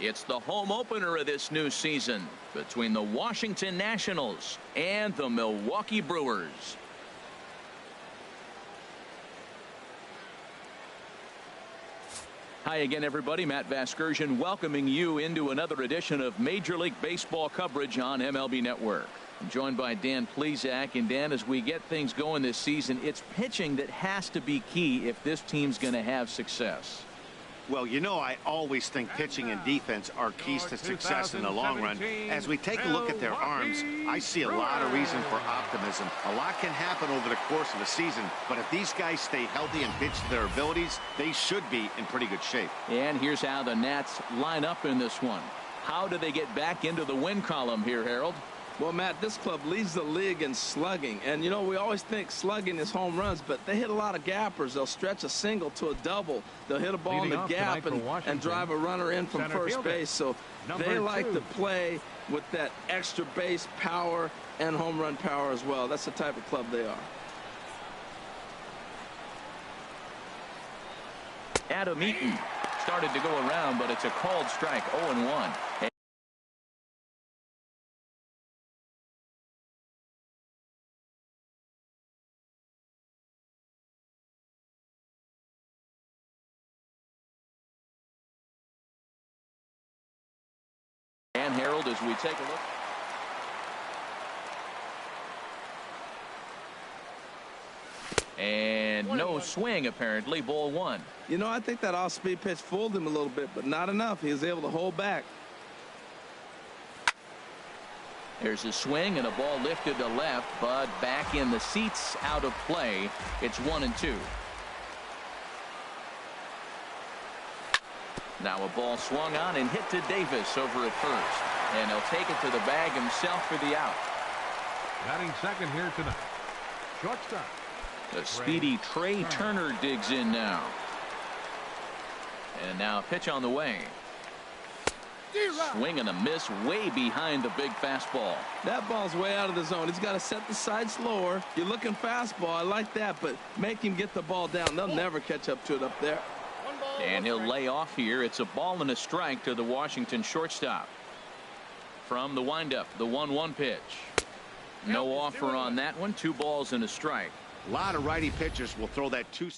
It's the home opener of this new season between the Washington Nationals and the Milwaukee Brewers. Hi again, everybody. Matt Vasgersian welcoming you into another edition of Major League Baseball coverage on MLB Network. I'm joined by Dan Plesac. And Dan, as we get things going this season, it's pitching that has to be key if this team's going to have success. Well, you know, I always think pitching and defense are keys to success in the long run. As we take a look at their arms, I see a lot of reason for optimism. A lot can happen over the course of a season, but if these guys stay healthy and pitch to their abilities, they should be in pretty good shape. And here's how the Nats line up in this one. How do they get back into the win column here, Harold? Well, Matt, this club leads the league in slugging. And, you know, we always think slugging is home runs, but they hit a lot of gappers. They'll stretch a single to a double. They'll hit a ball in the gap and drive a runner in from first base. So they like to play with that extra base power and home run power as well. That's the type of club they are. Adam Eaton started to go around, but it's a called strike, 0-1. And Harold, as we take a look. And no swing, apparently. Ball one. You know, I think that off-speed pitch fooled him a little bit, but not enough. He was able to hold back. There's a swing and a ball lifted to left, but back in the seats, out of play. It's 1-2. Now a ball swung on and hit to Davis over at first. And he'll take it to the bag himself for the out. Batting second here tonight. Shortstop. The speedy Trey Turner digs in now. And now a pitch on the way. Swing and a miss way behind the big fastball. That ball's way out of the zone. He's got to set the side slower. You're looking fastball. I like that, but make him get the ball down. They'll never catch up to it up there. And he'll lay off here. It's a ball and a strike to the Washington shortstop. From the windup, the 1-1 pitch. No offer on that one. 2 balls and a strike. A lot of righty pitchers will throw that two.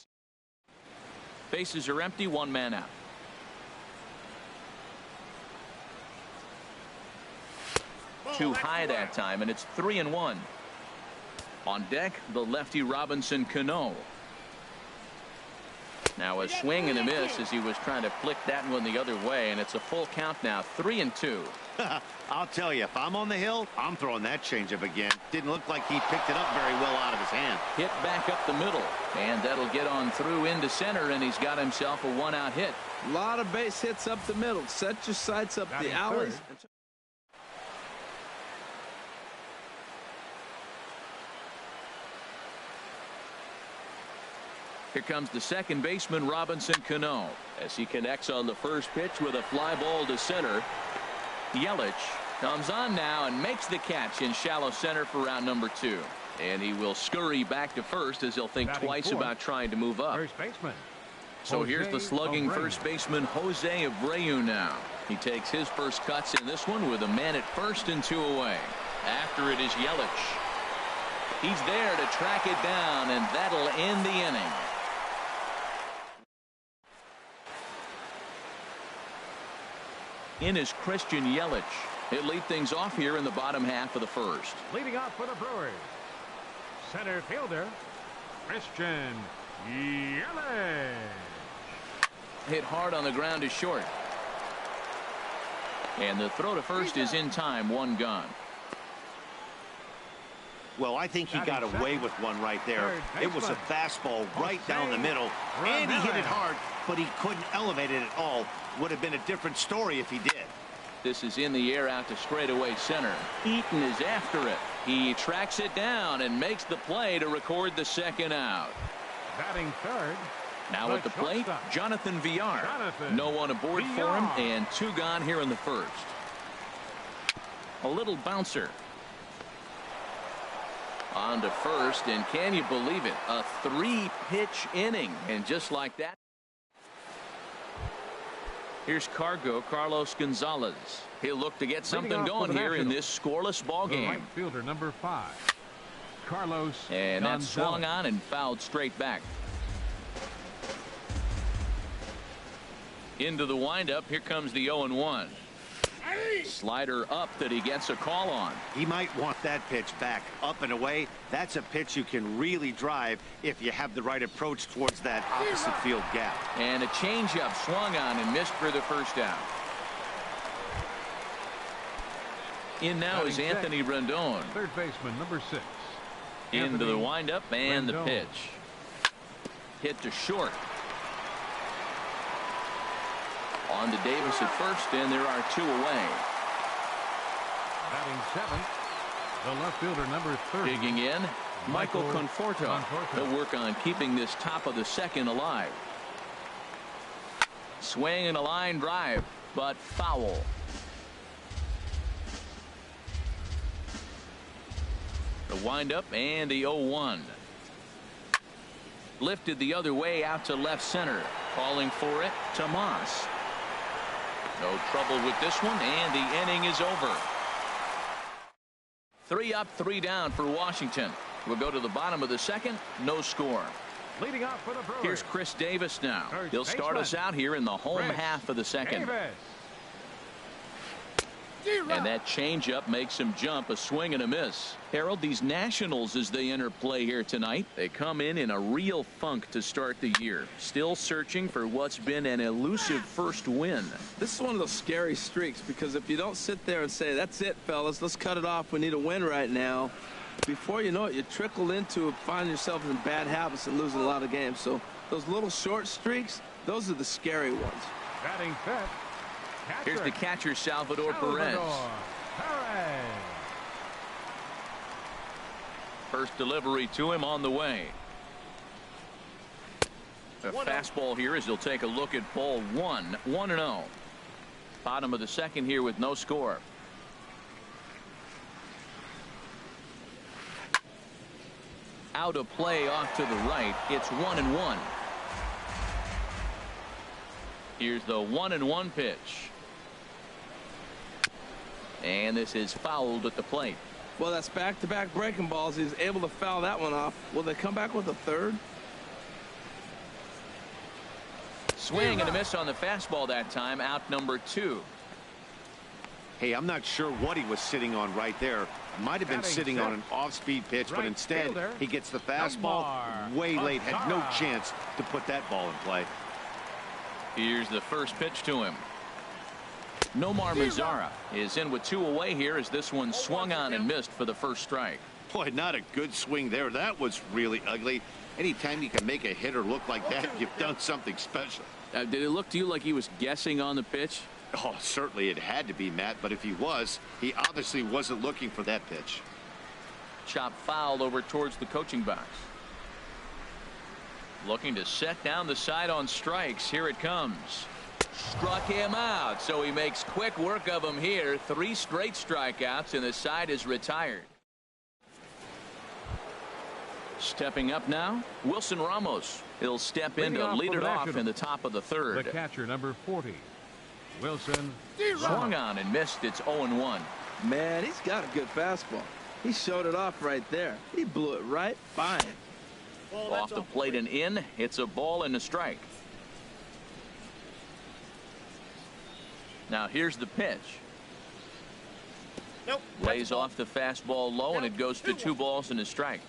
Bases are empty. 1 man out. Too high that time, and it's 3-1. On deck, the lefty Robinson Cano. Now a swing and a miss as he was trying to flick that one the other way, and it's a full count now. 3-2. I'll tell you, if I'm on the hill, I'm throwing that changeup again. Didn't look like he picked it up very well out of his hand. Hit back up the middle, and that'll get on through into center, and he's got himself a 1-out hit. A lot of base hits up the middle. Set your sights up the alleys. Here comes the second baseman, Robinson Cano, as he connects on the first pitch with a fly ball to center. Yelich comes on now and makes the catch in shallow center for round number 2. And he will scurry back to first as he'll think twice about trying to move up. First baseman. So here's the slugging first baseman, Jose Abreu now. He takes his first cuts in this one with a man at first and 2 away. After it is Yelich. He's there to track it down, and that'll end the inning. In is Christian Yelich. He'll lead things off here in the bottom half of the first. Leading off for the Brewers, center fielder, Christian Yelich. Hit hard on the ground is short. And the throw to first is in time. 1 gone. Well, I think he got away with one right there. It was a fastball right down the middle, and he hit it hard, but he couldn't elevate it at all. Would have been a different story if he did. This is in the air out to straightaway center. Eaton is after it. He tracks it down and makes the play to record the second out. Batting third. Now at the plate, Jonathan Villar. No one aboard for him, and 2 gone here in the first. A little bouncer. On to first, and can you believe it? A 3-pitch inning, and just like that. Here's Carlos Gonzalez. He'll look to get something going here in this scoreless ball game. Right fielder number 5, Carlos And that's Gonzalez. swung on and fouled straight back. Into the windup. Here comes the 0-1. Slider up that he gets a call on. He might want that pitch back. Up and away, that's a pitch you can really drive if you have the right approach towards that opposite field gap. And a changeup swung on and missed for the first out. In now is Anthony Rendon. Third baseman number 6. Into the windup and the Rendon. pitch. Hit to short. On to Davis at first, and there are 2 away. Batting 7th, the left fielder number 30. Digging in, Michael Conforto. He'll work on keeping this top of the second alive. Swing and a line drive, but foul. The windup and the 0-1. Lifted the other way out to left center. Calling for it, Tomas. No trouble with this one, and the inning is over. 3 up, 3 down for Washington. We'll go to the bottom of the second. No score. Leading off for the Brewers. Here's Chris Davis now. First He'll start us out here in the home half of the second. Davis. And that changeup makes him jump. A swing and a miss. Harold, these Nationals, as they enter play here tonight, they come in a real funk to start the year. Still searching for what's been an elusive first win. This is one of those scary streaks, because if you don't sit there and say, that's it, fellas, let's cut it off, we need a win right now, before you know it, you trickle into finding yourself in bad habits and losing a lot of games. So those little short streaks, those are the scary ones. Batting 5th. Here's the catcher, Salvador Perez. First delivery to him on the way. A fastball here as he'll take a look at ball 1. 1-0. Bottom of the second here with no score. Out of play off to the right. It's 1-1. Here's the 1-1 pitch. And this is fouled at the plate. Well, that's back-to-back breaking balls. He's able to foul that one off. Will they come back with a third? Swing and a miss on the fastball that time. Out number 2. Hey, I'm not sure what he was sitting on right there. Might have been sitting on an off-speed pitch, but instead he gets the fastball way late. Had no chance to put that ball in play. Here's the first pitch to him. Nomar Mazara is in with 2 away here as this one swung on and missed for the first strike. Boy, not a good swing there. That was really ugly. Anytime you can make a hitter look like that, you've done something special. Did it look to you like he was guessing on the pitch? Oh, certainly it had to be, Matt, but if he was, he obviously wasn't looking for that pitch. Chop foul over towards the coaching box. Looking to set down the side on strikes. Here it comes. Struck him out, so he makes quick work of him here. 3 straight strikeouts, and the side is retired. Stepping up now, Wilson Ramos. He'll step in to lead it off in the top of the third. The catcher, number 40, Wilson Swung on and missed. It's 0-1. Man, he's got a good fastball. He showed it off right there. He blew it right by him. Off the plate and in. It's a ball and a strike. Now here's the pitch. Lays off the fastball low, and it goes to 2 balls and a strike.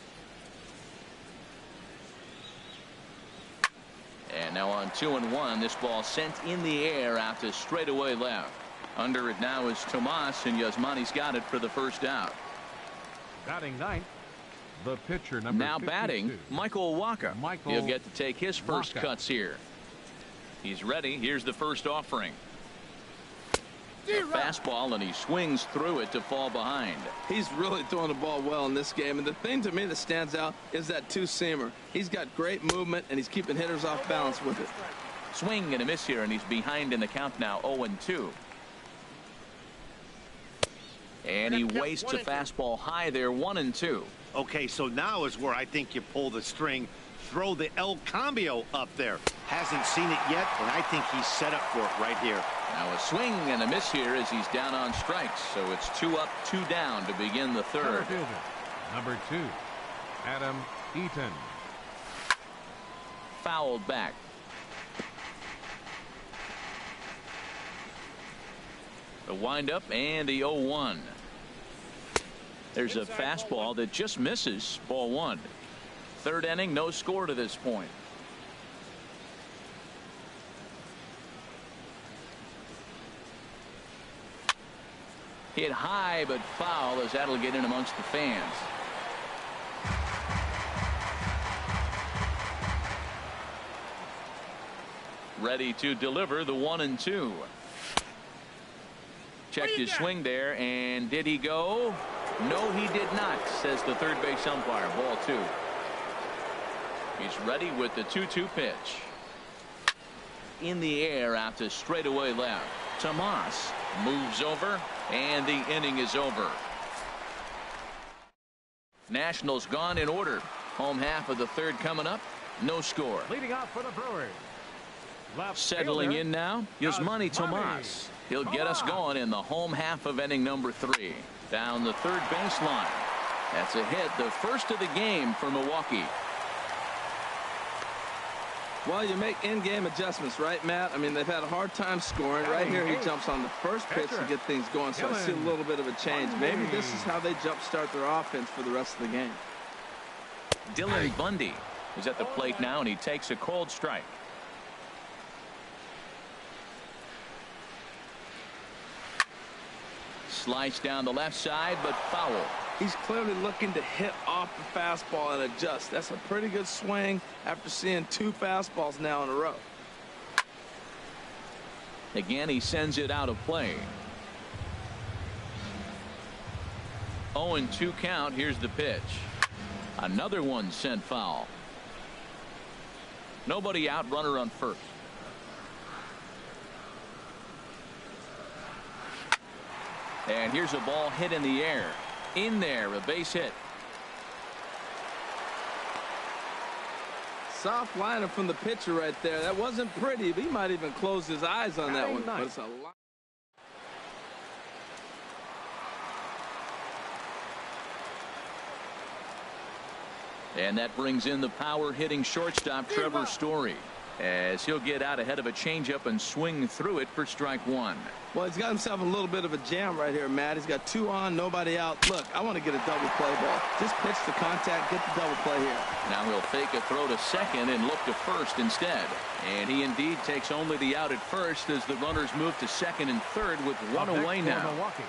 And now on 2-1, this ball sent in the air out to straightaway left. Under it now is Tomas, and Yasmani's got it for the first out. batting 9th. The pitcher, number now 52. batting, Michael Wacha. He'll get to take his first Wacha. cuts here. He's ready. Here's the first offering. A fastball, and he swings through it to fall behind. He's really throwing the ball well in this game, and the thing to me that stands out is that 2-seamer. He's got great movement, and he's keeping hitters off balance with it. Swing and a miss here, and he's behind in the count now, 0-2. And he wastes a fastball high there, 1-2. Okay, so now is where I think you pull the string. throw the El Cambio up there. Hasn't seen it yet, and I think he's set up for it right here. Now a swing and a miss here as he's down on strikes. So it's 2 up, 2 down to begin the third. Number 2, Adam Eaton. Fouled back. The windup and the 0-1. There's a fastball that just misses. Ball 1. Third inning, no score to this point. Hit high but foul as that'll get in amongst the fans. Ready to deliver the 1-2. Checked his swing there, and did he go? No, he did not, says the third base umpire. Ball 2. He's ready with the 2-2 pitch. In the air out to straightaway left. Tomas moves over, and the inning is over. Nationals gone in order. Home half of the third coming up. No score. Leading off for the Brewers. Left Settling fielder, in now, Yasmani Tomas. He'll get us going in the home half of inning number 3. Down the third baseline. That's a hit, the first of the game for Milwaukee. Well, you make in-game adjustments, right, Matt? I mean, they've had a hard time scoring. Right here, he jumps on the first pitch to get things going, so I see a little bit of a change. Maybe this is how they jumpstart their offense for the rest of the game. Dylan Bundy is at the plate now, and he takes a cold strike. Slice down the left side, but foul. He's clearly looking to hit off the fastball and adjust. That's a pretty good swing after seeing 2 fastballs now in a row. Again, he sends it out of play. 0-2 count. Here's the pitch. Another one sent foul. Nobody out, runner on first. And here's a ball hit in the air. In there, a base hit. Soft liner from the pitcher right there. That wasn't pretty, but he might even close his eyes on that one. But it's a lot. And that brings in the power hitting shortstop Trevor Story, as he'll get out ahead of a changeup and swing through it for strike 1. Well, he's got himself a little bit of a jam right here, Matt. He's got 2 on, nobody out. Look, I want to get a double play ball. Just pitch the contact, get the double play here. Now he'll fake a throw to second and look to first instead. And he indeed takes only the out at first as the runners move to second and third with 1 away now. Milwaukee.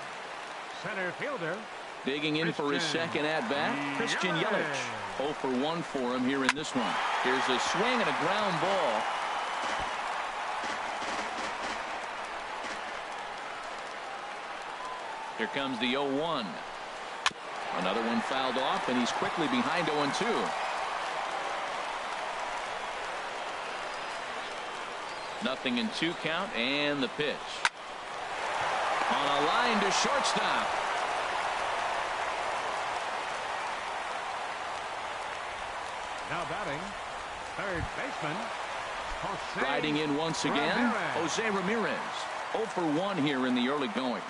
Center fielder. Digging in for his second at bat, Christian Yelich. 0 for 1 for him here in this one. Here's a swing and a ground ball. Here comes the 0-1. Another one fouled off, and he's quickly behind 0-2. Nothing in 2 count, and the pitch. On a line to shortstop. Now batting, third baseman, Jose Riding in once again, Ramirez. Jose Ramirez. 0 for 1 here in the early going.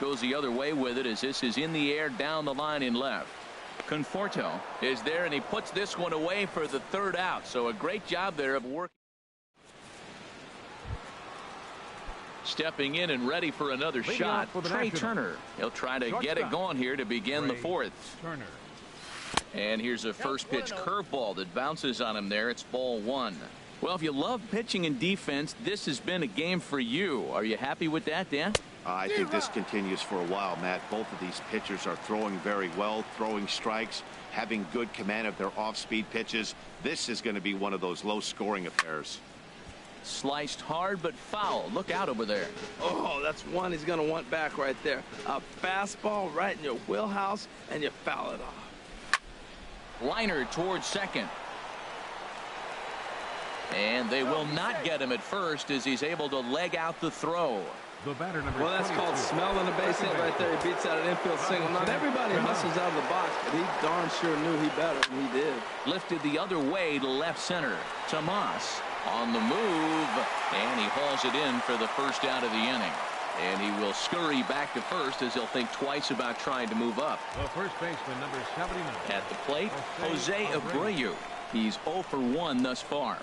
Goes the other way with it as this is in the air down the line in left. Conforto is there, and he puts this one away for the third out. So a great job there of working. Stepping in and ready for another Leading shot, off for the Trey Nationals. Turner. He'll try to get it Shortstop. going here to begin the Trey fourth. Turner. And here's a first pitch curveball that bounces on him there. It's ball 1. Well, if you love pitching and defense, this has been a game for you. Are you happy with that, Dan? I think this continues for a while, Matt. Both of these pitchers are throwing very well, throwing strikes, having good command of their off-speed pitches. This is going to be one of those low-scoring affairs. Sliced hard but foul. Look out over there. Oh, that's one he's going to want back right there. A fastball right in your wheelhouse, and you foul it off. Liner towards second. And they will not get him at first as he's able to leg out the throw. The batter, number well, that's 22. called smelling a base hit right there. He beats out an infield single. Not everybody hustles out of the box, but he darn sure knew he better, and he did. Lifted the other way to left center. Tomas on the move, and he hauls it in for the first out of the inning. And he will scurry back to first as he'll think twice about trying to move up. The first baseman, number 79. At the plate, Jose Abreu. He's 0 for 1 thus far.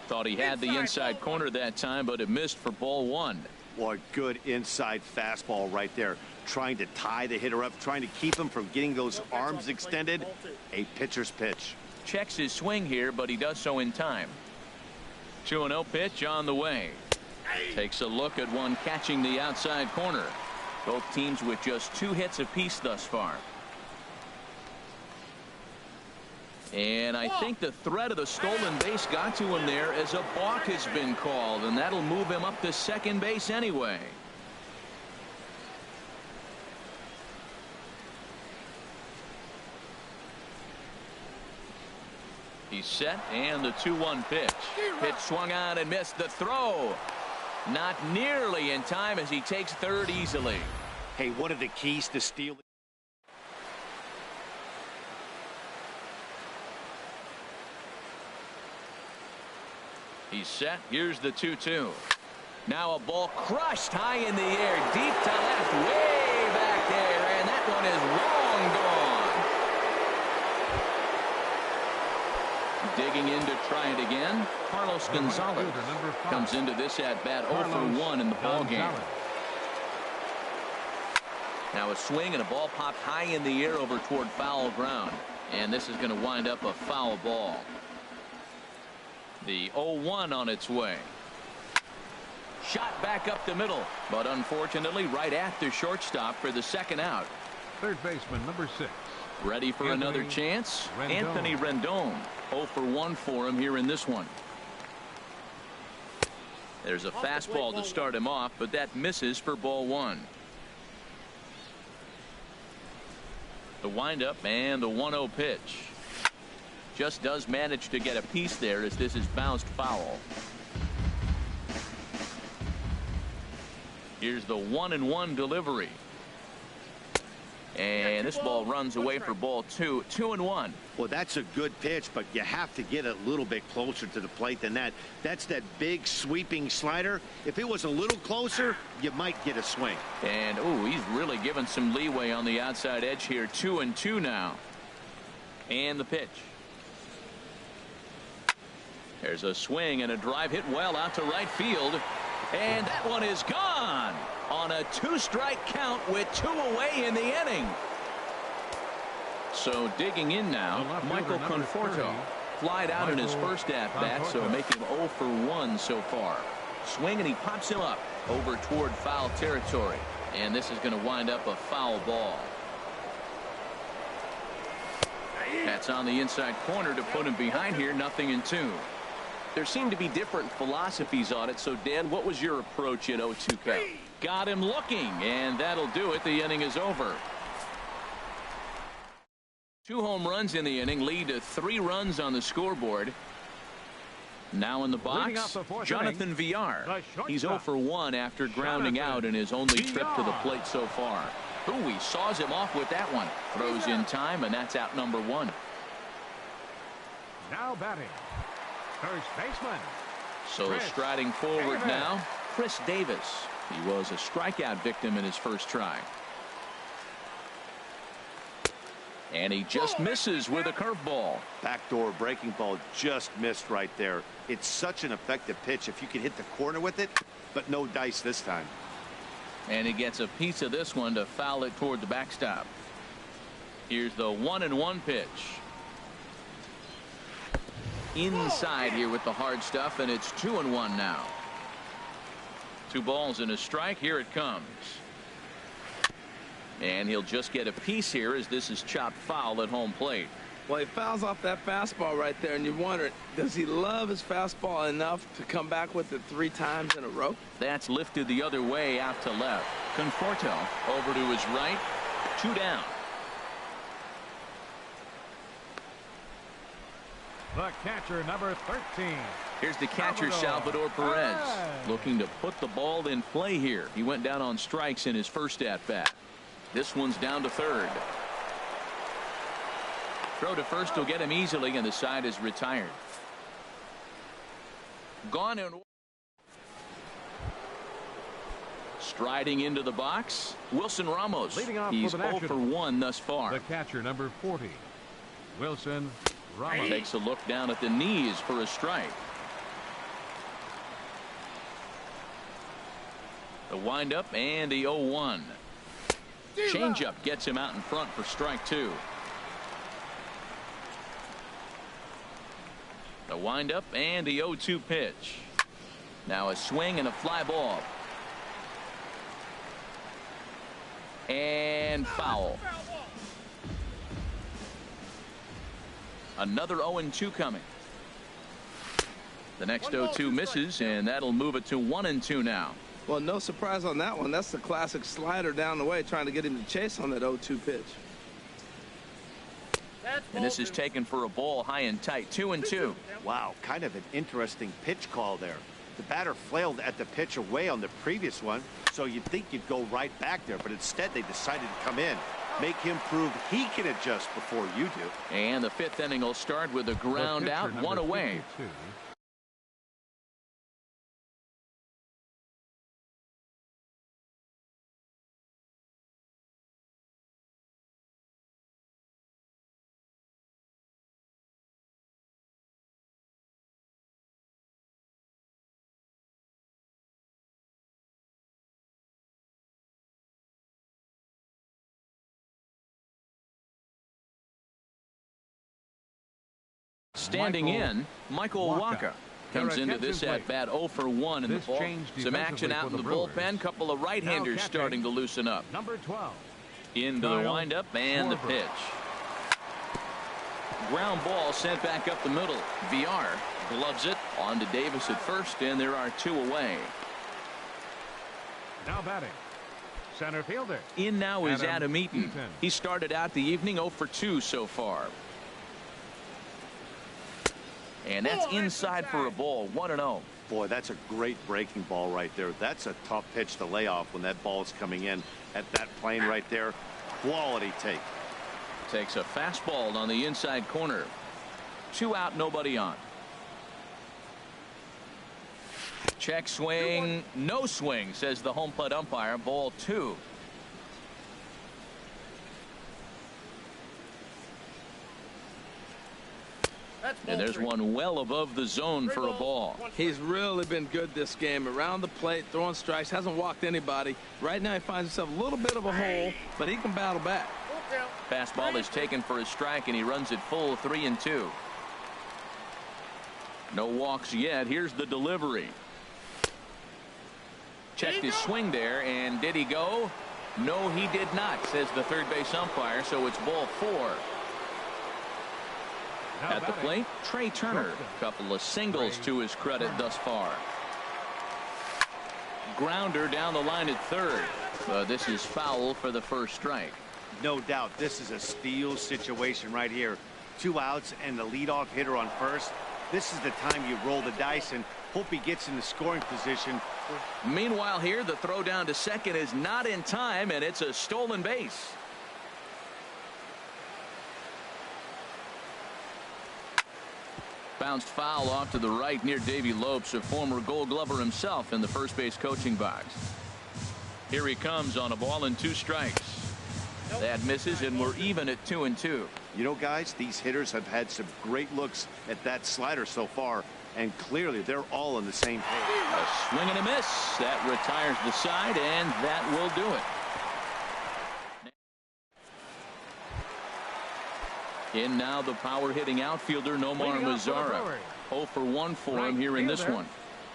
Thought he had the inside corner that time, but it missed for ball 1. Boy, good inside fastball right there. Trying to tie the hitter up, trying to keep him from getting those arms extended. A pitcher's pitch. Checks his swing here, but he does so in time. 2-0 pitch on the way. Takes a look at one catching the outside corner. Both teams with just 2 hits apiece thus far. And I think the threat of the stolen base got to him there as a balk has been called, and that'll move him up to second base anyway. He's set, and the 2-1 pitch. Pitch swung on and missed the throw. Not nearly in time as he takes third easily. Hey, one of the keys to stealing. He's set. Here's the 2-2. Now a ball crushed high in the air, deep to left, way back there, and that one is long gone. Digging in to try it again. Carlos Gonzalez comes into this at bat 0 for 1 in the ball game. Now a swing and a ball popped high in the air over toward foul ground, and this is going to wind up a foul ball. The 0-1 on its way. Shot back up the middle, but unfortunately right at the shortstop for the second out. Third baseman, number 6. Ready for another chance. Anthony Rendon. 0 for 1 for him here in this one. There's a fastball to start him off, but that misses for ball 1. The windup and the 1-0 pitch. Just does manage to get a piece there as this is bounced foul. Here's the 1-1 delivery. And this ball runs away for ball 2. 2-1. Well, that's a good pitch, but you have to get a little bit closer to the plate than that. That's that big sweeping slider. If it was a little closer, you might get a swing. And he's really given some leeway on the outside edge here. 2-2 now. And the pitch. There's a swing and a drive hit well out to right field. And that one is gone on a 2-strike count with 2 away in the inning. So digging in now, Michael Conforto flied out in his first at-bat, so making 0 for 1 so far. Swing and he pops him up over toward foul territory. And this is going to wind up a foul ball. That's on the inside corner to put him behind here. 0-2. There seem to be different philosophies on it. So, Dan, what was your approach at 0-2 count? Got him looking, and that'll do it. The inning is over. 2 home runs in the inning lead to 3 runs on the scoreboard. Now in the box, Jonathan Villar. He's 0 for 1 after grounding out in his only trip to the plate so far. He saws him off with that one. Throws in time, and that's out number 1. Now batting, first baseman. So striding forward now, Chris Davis. He was a strikeout victim in his first try. And he just misses with a curveball. Backdoor breaking ball just missed right there. It's such an effective pitch if you can hit the corner with it, but no dice this time. And he gets a piece of this one to foul it toward the backstop. Here's the 1-1 pitch. Inside here with the hard stuff, and it's 2-1 now. 2 balls and a strike. Here it comes. And he'll just get a piece here as this is chopped foul at home plate. Well, he fouls off that fastball right there, and you wonder, does he love his fastball enough to come back with it 3 times in a row? That's lifted the other way out to left. Conforto over to his right. 2 down. The catcher, number 13. Here's the catcher, Salvador Perez, looking to put the ball in play here. He went down on strikes in his first at-bat. This one's down to third. Throw to first will get him easily, and the side is retired. Gone and striding into the box, Wilson Ramos. He's 0 for 1 thus far. The catcher, number 40, Wilson Ramos. Takes a look down at the knees for a strike. The windup and the 0-1. Changeup gets him out in front for strike 2. The windup and the 0-2 pitch. Now a swing and a fly ball. And foul. Another 0-2 coming. The next 0-2 misses, and that'll move it to 1-2 now. Well, no surprise on that one. That's the classic slider down the way, trying to get him to chase on that 0-2 pitch. And this is taken for a ball high and tight. 2-2. Wow, kind of an interesting pitch call there. The batter flailed at the pitch away on the previous one, so you'd think you'd go right back there, but instead they decided to come in. Make him prove he can adjust before you do. And the 5th inning will start with a ground out, 1 away. 52. Standing in, Michael Wacha comes into this at bat 0 for 1 in the ball. Some action out in the bullpen. Couple of right-handers starting to loosen up. Number 12. Into the windup and the pitch. Ground ball sent back up the middle. VR gloves it on to Davis at first, and there are 2 away. Now batting, center fielder. In now is Adam Eaton. He started out the evening 0 for 2 so far. And that's inside for a ball. 1-0. Boy, that's a great breaking ball right there. That's a tough pitch to lay off when that ball is coming in at that plane right there. Quality take. Takes a fastball on the inside corner. 2 out, nobody on. Check swing, no swing, says the home plate umpire. Ball 2. And there's one well above the zone for a ball. He's really been good this game. Around the plate, throwing strikes, hasn't walked anybody. Right now he finds himself a little bit of a hole, but he can battle back. Fastball is taken for a strike, and he runs it full 3-2. No walks yet. Here's the delivery. Checked his swing there, and did he go? No, he did not, says the third base umpire, so it's ball 4. At the plate, Trey Turner. Couple of singles to his credit thus far. Grounder down the line at third. This is foul for the first strike. No doubt this is a steal situation right here. 2 outs and the leadoff hitter on first. This is the time you roll the dice and hope he gets in the scoring position. Meanwhile here, the throw down to second is not in time, and it's a stolen base. Bounced foul off to the right near Davey Lopes, a former Gold Glover himself in the first base coaching box. Here he comes on a ball and 2 strikes. That misses, and we're even at 2-2. You know, guys, these hitters have had some great looks at that slider so far, and clearly they're all on the same page. A swing and a miss. That retires the side, and that will do it. In now the power hitting outfielder Nomar Mazara. 0 for 1 for him here in this one.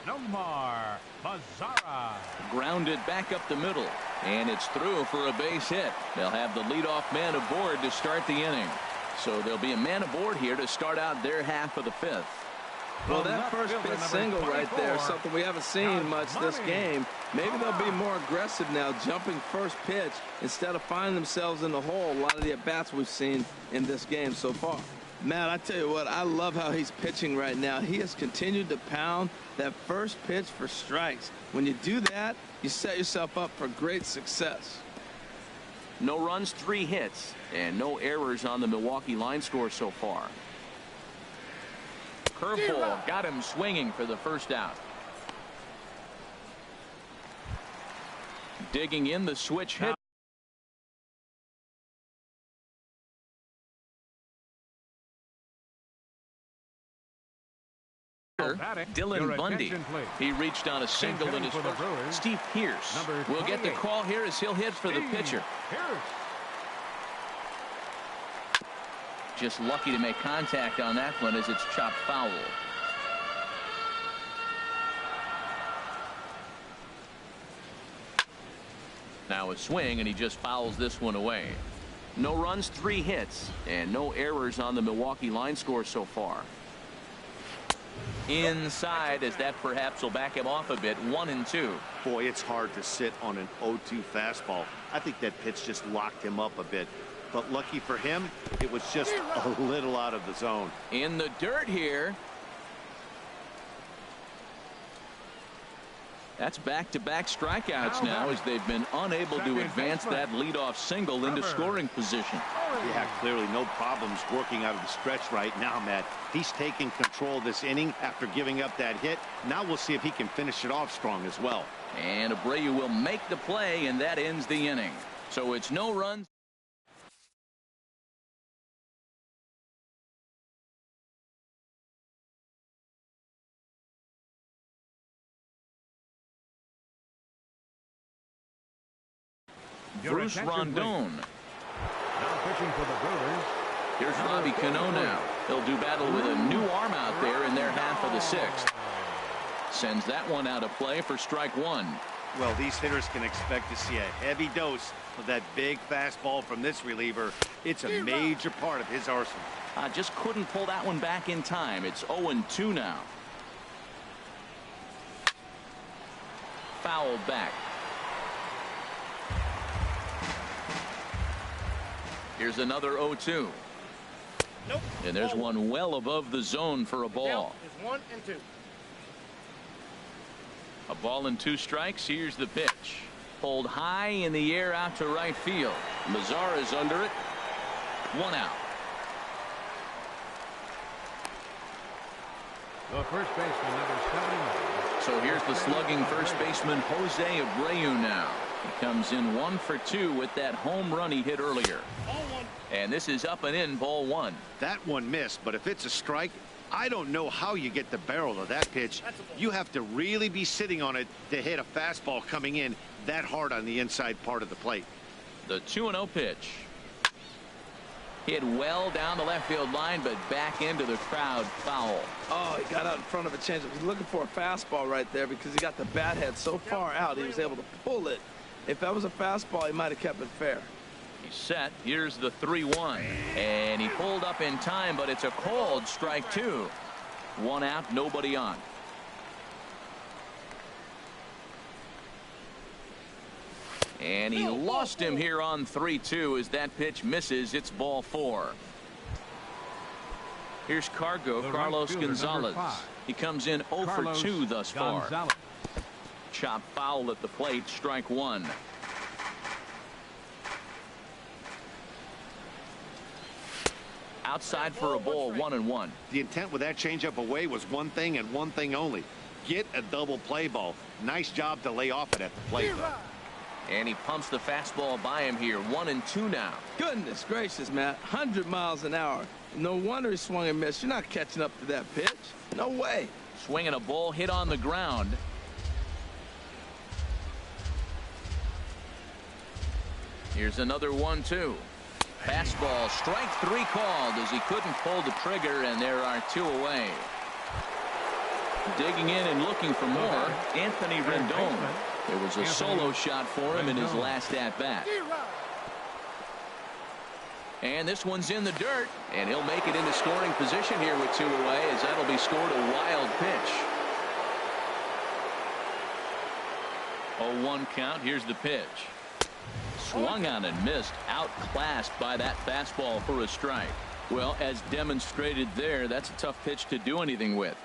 Nomar Mazara. Grounded back up the middle, and it's through for a base hit. They'll have the leadoff man aboard to start the inning. So there'll be a man aboard here to start out their half of the 5th. Well, that first pitch single right there, something we haven't seen much this game. Maybe they'll be more aggressive now, jumping first pitch instead of finding themselves in the hole. A lot of the at-bats we've seen in this game so far. Matt, I tell you what, I love how he's pitching right now. He has continued to pound that first pitch for strikes. When you do that, you set yourself up for great success. No runs, 3 hits, and no errors on the Milwaukee line score so far. Curveball got him swinging for the first out. Digging in the switch hit. Dylan Bundy. He reached on a single in his first. Steve Pierce will get the call here as he'll hit for the pitcher. Just lucky to make contact on that one as it's chopped foul. Now a swing, and he just fouls this one away. No runs, 3 hits, and no errors on the Milwaukee line score so far. Inside, as that perhaps will back him off a bit. 1-2. Boy, it's hard to sit on an 0-2 fastball. I think that pitch just locked him up a bit. But lucky for him, it was just a little out of the zone. In the dirt here. That's back-to-back strikeouts now as they've been unable to advance that leadoff single into scoring position. Yeah, clearly no problems working out of the stretch right now, Matt. He's taking control of this inning after giving up that hit. Now we'll see if he can finish it off strong as well. And Abreu will make the play, and that ends the inning. So it's no runs. Bruce Rondon. Now pitching for the Brewers. Here's Robbie Cano now. He'll do battle with a new arm out there in their half of the 6th. Sends that one out of play for strike 1. Well, these hitters can expect to see a heavy dose of that big fastball from this reliever. It's a major part of his arsenal. Just couldn't pull that one back in time. It's 0-2 now. Fouled back. Here's another 0-2. Nope. And there's one well above the zone for a ball. Is 1-2. A ball and 2 strikes. Here's the pitch. Pulled high in the air out to right field. Mazara's under it. 1 out. The first baseman, number 79. So here's the slugging first baseman Jose Abreu now. He comes in 1 for 2 with that home run he hit earlier. And this is up and in, ball 1. That one missed, but if it's a strike, I don't know how you get the barrel of that pitch. You have to really be sitting on it to hit a fastball coming in that hard on the inside part of the plate. The 2-0 pitch. Hit well down the left field line, but back into the crowd. Foul. Oh, he got out in front of a changeup. He's looking for a fastball right there because he got the bat head so far out he was able to pull it. If that was a fastball, he might have kept it fair. He's set. Here's the 3-1. And he pulled up in time, but it's a called strike 2. 1 out, nobody on. And he lost him here on 3-2 as that pitch misses. It's ball 4. Here's Carlos Gonzalez. He comes in 0 for 2 thus far. Chop foul at the plate, strike 1. Outside for a ball, 1-1. The intent with that changeup away was one thing and one thing only. Get a double play ball. Nice job to lay off it at the plate, though. And he pumps the fastball by him here. 1-2 now. Goodness gracious, Matt. 100 miles an hour. No wonder he swung and missed. You're not catching up to that pitch. No way. Swinging a ball hit on the ground. Here's another 1-2. Fastball, strike 3 called as he couldn't pull the trigger, and there are 2 away. Digging in and looking for more, Anthony Rendon. It was a solo shot for him in his last at-bat. And this one's in the dirt, and he'll make it into scoring position here with 2 away, as that'll be scored a wild pitch. 0-1 count. Here's the pitch. Swung on and missed, outclassed by that fastball for a strike. Well, as demonstrated there, that's a tough pitch to do anything with.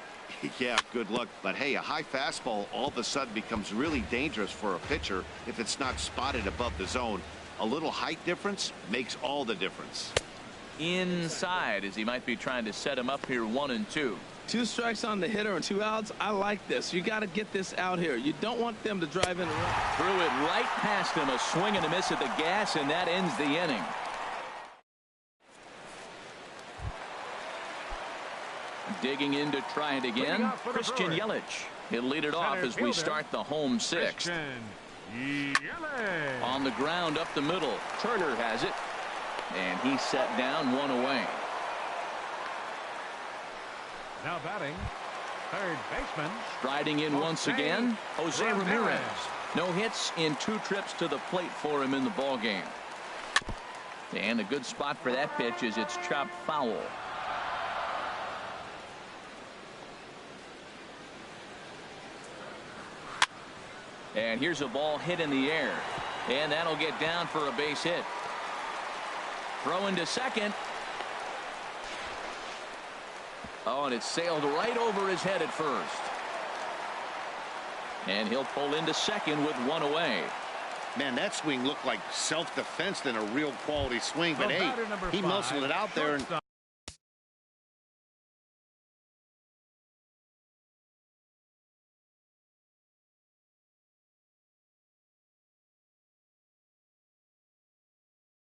Yeah, good luck. But hey, a high fastball all of a sudden becomes really dangerous for a pitcher if it's not spotted above the zone. A little height difference makes all the difference. Inside, as he might be trying to set him up here, 1-2. 2 strikes on the hitter and 2 outs. I like this. You got to get this out here. You don't want them to drive in. Threw it right past him, a swing and a miss at the gas, and that ends the inning. Digging in to try it again, Christian Yelich. He'll lead it off as we start the home 6th. On the ground up the middle, Turner has it, and he's set down, 1 away. Now batting, third baseman. Striding in once again, Jose Ramirez. No hits in 2 trips to the plate for him in the ball game. And a good spot for that pitch is it's chopped foul. And here's a ball hit in the air, and that'll get down for a base hit. Throw into second. Oh, and it sailed right over his head at first. And he'll pull into second with 1 away. Man, that swing looked like self-defense than a real quality swing. But hey, he muscled it out there. And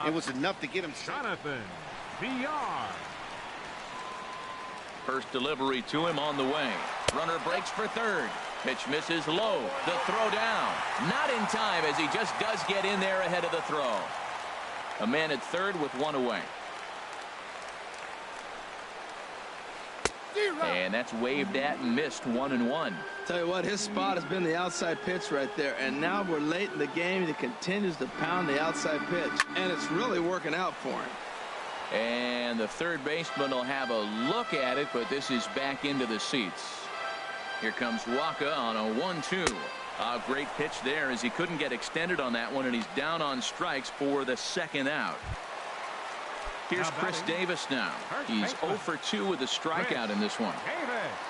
it was enough to get him. Jonathan VR. First delivery to him on the way. Runner breaks for third. Pitch misses low. The throw down. Not in time, as he just does get in there ahead of the throw. A man at third with 1 away. And that's waved at and missed, 1-1. Tell you what, his spot has been the outside pitch right there, and now we're late in the game. He continues to pound the outside pitch, and it's really working out for him. And the third baseman will have a look at it, but this is back into the seats. Here comes Waka on a 1-2. A great pitch there, as he couldn't get extended on that one, and he's down on strikes for the 2nd out. Here's Chris Davis now. He's 0 for 2 with a strikeout in this one.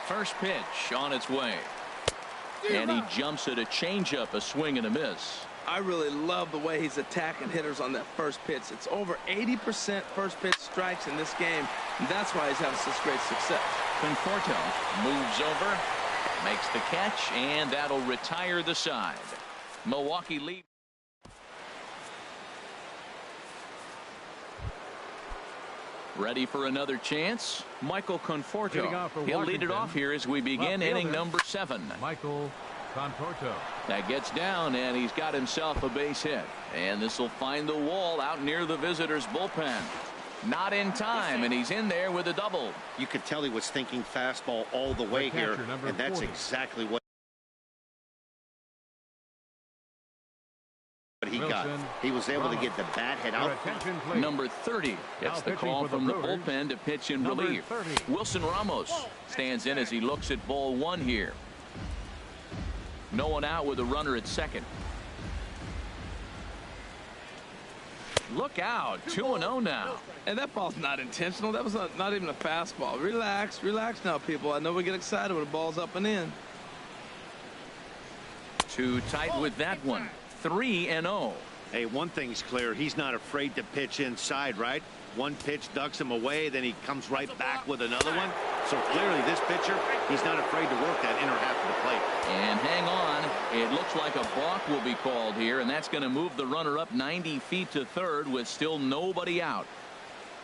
First pitch on its way. And he jumps at a changeup, a swing and a miss. I really love the way he's attacking hitters on that first pitch. It's over 80% first pitch strikes in this game, and that's why he's having such great success. Conforto moves over, makes the catch, and that'll retire the side. Milwaukee lead. Ready for another chance? Michael Conforto. He'll lead it off here as we begin inning number 7. Michael Conforto. That gets down, and he's got himself a base hit. And this will find the wall out near the visitors' bullpen. Not in time, and he's in there with a double. You could tell he was thinking fastball all the way here, and that's 40. Exactly what he got. He was able to get the bat head out. Number 30 gets the call from the bullpen to pitch in relief. Wilson Ramos stands in as he looks at ball 1 here. No one out with a runner at second. Look out, 2-0 now. And that ball's not intentional. That was not even a fastball. Relax now, people. I know we get excited when the ball's up and in. Too tight with that one. 3-0. Hey, one thing's clear. He's not afraid to pitch inside, right? One pitch ducks him away, then he comes right back with another one. So clearly this pitcher, he's not afraid to work that inner half of the plate. And hang on. It looks like a balk will be called here, and that's going to move the runner up 90 feet to third with still nobody out.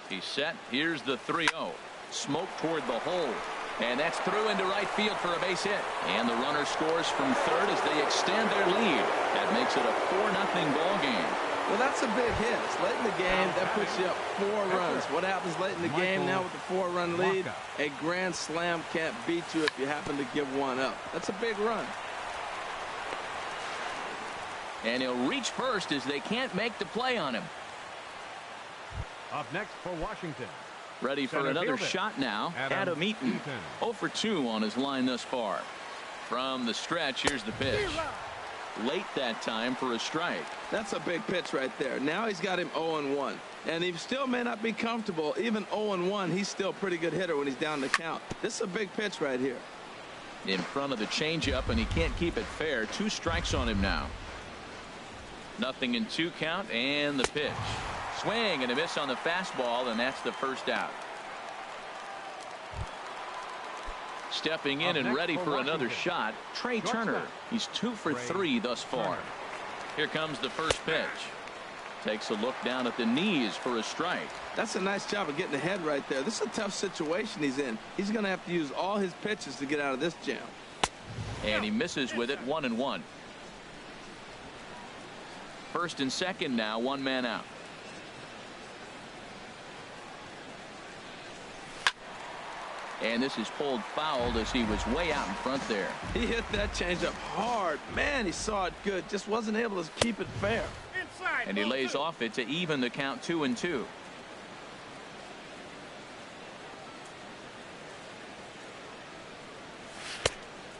He's set. Here's the 3-0. Smoke toward the hole. And that's through into right field for a base hit. And the runner scores from third as they extend their lead. That makes it a 4-0 ball game. Well, that's a big hit. It's late in the game. That puts you up 4 runs. What happens late in the game now with the 4-run lead? A grand slam can't beat you if you happen to give one up. That's a big run. And he'll reach first as they can't make the play on him. Up next for Washington. Ready for another shot now. Adam Eaton. 0 for 2 on his line thus far. From the stretch, here's the pitch. late that time for a strike. That's a big pitch right there. Now he's got him 0-1. And he still may not be comfortable. Even 0-1, he's still a pretty good hitter when he's down the count. This is a big pitch right here. In front of the changeup, and he can't keep it fair. 2 strikes on him now. 0-2 count, and the pitch. Swing and a miss on the fastball, and that's the first out. Stepping in and ready for another shot, Trey Turner. He's 2 for 3 thus far. Here comes the first pitch. Takes a look down at the knees for a strike. That's a nice job of getting ahead right there. This is a tough situation he's in. He's going to have to use all his pitches to get out of this jam. And he misses with it. 1-1. First and second now, 1 man out. And this is pulled fouled as he was way out in front there. He hit that changeup hard. Man, he saw it good. Just wasn't able to keep it fair. And he lays off it to even the count 2-2.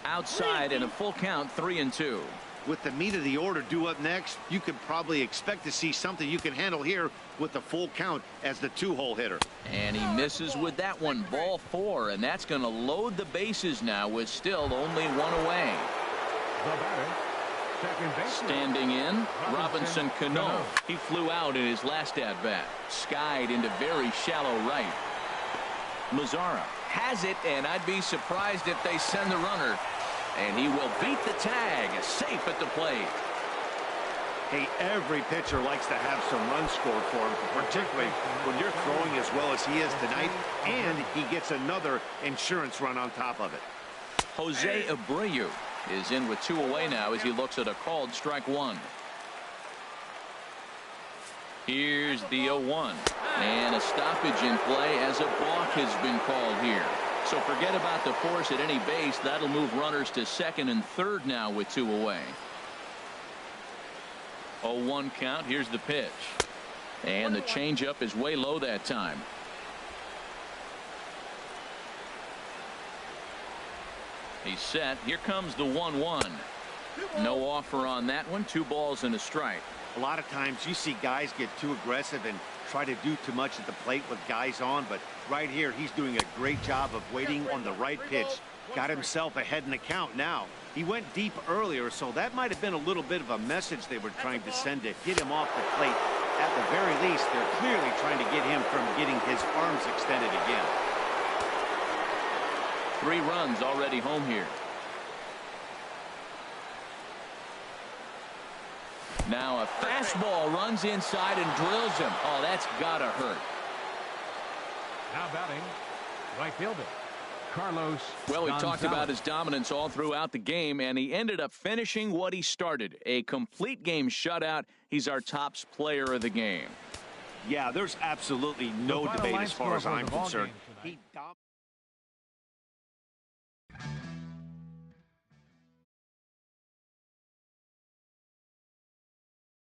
Outside and a full count 3-2. With the meat of the order due up next, you could probably expect to see something you can handle here with the full count as the 2-hole hitter. And he misses with that one. Ball 4, and that's going to load the bases now with still only 1 away. The batter, second baseman. Standing in, Robinson Cano. He flew out in his last at-bat. Skied into very shallow right. Mazzara has it, and I'd be surprised if they send the runner. And he will beat the tag, safe at the plate. Hey, every pitcher likes to have some runs scored for him, particularly when you're throwing as well as he is tonight, and he gets another insurance run on top of it. Jose Abreu is in with 2 away now as he looks at a called strike 1. Here's the 0-1. And a stoppage in play as a balk has been called here. So forget about the force at any base. That'll move runners to second and third now with 2 away. 0-1 count. Here's the pitch. And the changeup is way low that time. He's set. Here comes the 1-1. No offer on that one. 2 balls and a strike. A lot of times you see guys get too aggressive and try to do too much at the plate with guys on, but right here he's doing a great job of waiting on the right pitch. Got himself ahead in the count now. He went deep earlier, so that might have been a little bit of a message they were trying to send to hit him off the plate. At the very least, they're clearly trying to get him from getting his arms extended again. 3 runs already home here. Now a fastball runs inside and drills him. Oh, that's gotta hurt. Now batting, right fielder, Carlos. Well, we Gonzalez. talked about his dominance all throughout the game, and he ended up finishing what he started. A complete game shutout. He's our top player of the game. Yeah, there's absolutely no debate as far as I'm concerned.